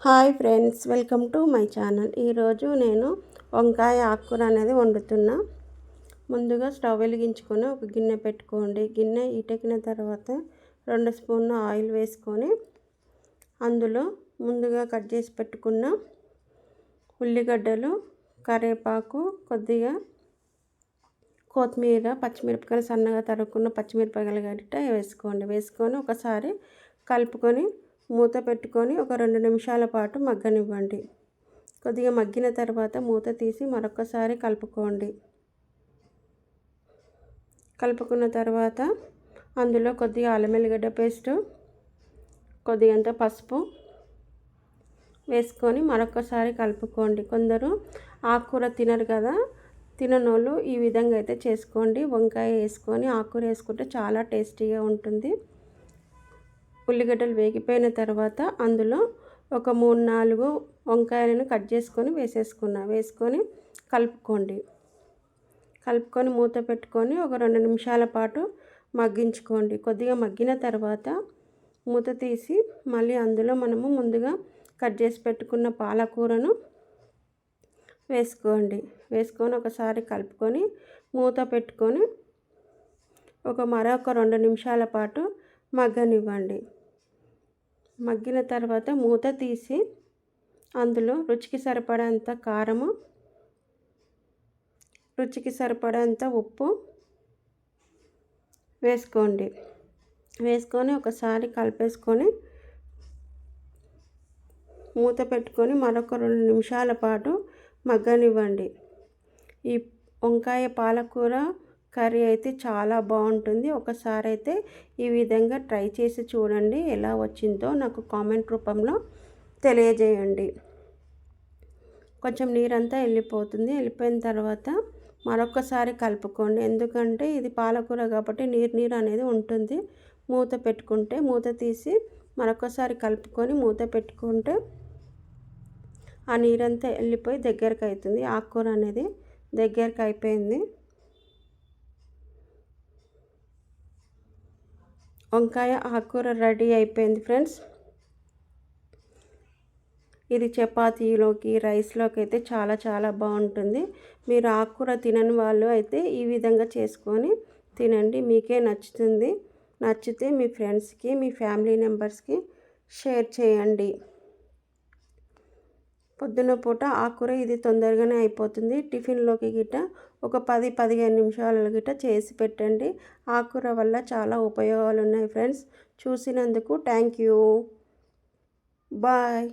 Hi friends, welcome to my channel. ఈరోజు నేను వంకాయ ఆకుకూర అనేది వండుతున్నా. ముందుగా స్టవ్ వెలిగించుకొని ఒక గిన్నె పెట్టుకోండి. గిన్నె ఈటెక్కిన తర్వాత 2 స్పూన్ల ఆయిల్ వేసుకొని అందులో ముందుగా కట్ చేసి పెట్టుకున్న ఉల్లిగడ్డలు, కరివేపాకు, కొద్దిగా కొత్తిమీర, పచ్చిమిరపకాయలు సన్నగా తరుక్కున్న పచ్చిమిరపకాయలు గట్ట వేసుకొని ఒకసారి కలుపుకొని మూత పెట్టుకొని ఒక 2 నిమిషాల పాటు మగ్గనివ్వండి. కొద్దిగా మగ్గిన తర్వాత మూత తీసి మరొకసారి కలుపుకోండి. కలుపుకున్న తర్వాత అందులో కొద్దిగా అల్లం వెల్లిగడ్డ పేస్టు, కొద్దిగంత పసుపు వేసుకొని మరొకసారి కలుపుకోండి. కొందరు ఆకుకూర తినరు కదా, తిననోళ్ళు ఈ విధంగా అయితే చేసుకోండి. వంకాయ వేసుకొని ఆకుకూర వేసుకుంటే చాలా టేస్టీగా ఉంటుంది. ఉల్లిగడ్డలు వేగిపోయిన తర్వాత అందులో ఒక 3-4 వంకాయలను కట్ చేసుకొని వేసుకొని కలుపుకొని మూత పెట్టుకొని ఒక 2 నిమిషాల పాటు మగ్గించుకోండి. కొద్దిగా మగ్గిన తర్వాత మూత తీసి మళ్ళీ అందులో మనము ముందుగా కట్ చేసి పెట్టుకున్న పాలకూరను వేసుకొని ఒకసారి కలుపుకొని మూత పెట్టుకొని మరొక 2 నిమిషాల పాటు మగ్గనివ్వండి. మగ్గిన తర్వాత మూత తీసి అందులో రుచికి సరిపడంత కారము, రుచికి సరిపడంత ఉప్పు వేసుకొని ఒకసారి కలిపేసుకొని మూత పెట్టుకొని మరొక 2 నిమిషాల పాటు మగ్గనివ్వండి. ఈ వంకాయ పాలకూర కర్రీ అయితే చాలా బాగుంటుంది. ఒకసారి అయితే ఈ విధంగా ట్రై చేసి చూడండి. ఎలా వచ్చిందో నాకు కామెంట్ రూపంలో తెలియజేయండి. కొంచెం నీరంతా వెళ్ళిపోయిన తర్వాత మరొకసారి కలుపుకోండి. ఎందుకంటే ఇది పాలకూర కాబట్టి నీరు అనేది ఉంటుంది. మూత తీసి మరొకసారి కలుపుకొని మూత పెట్టుకుంటే ఆ నీరంతా వెళ్ళిపోయి దగ్గరికి అవుతుంది. ఆకుకూర అనేది దగ్గరికి అయిపోయింది. వంకాయ ఆకుకూర రెడీ అయిపోయింది ఫ్రెండ్స్. ఇది చపాతీలోకి, రైస్లోకి అయితే చాలా చాలా బాగుంటుంది. మీరు ఆకుకూర తినని వాళ్ళు అయితే ఈ విధంగా చేసుకొని తినండి. మీకే నచ్చుతుంది. నచ్చితే మీ ఫ్రెండ్స్కి, మీ ఫ్యామిలీ మెంబర్స్కి షేర్ చేయండి. పొద్దున పూట ఆకుకూర ఇది తొందరగానే అయిపోతుంది. టిఫిన్లోకి గిట్ట ఒక 10-15 నిమిషాలు గిట్ట చేసి పెట్టండి. ఆకుకూర వల్ల చాలా ఉపయోగాలు ఉన్నాయి ఫ్రెండ్స్. చూసినందుకు థ్యాంక్ యూ. బాయ్.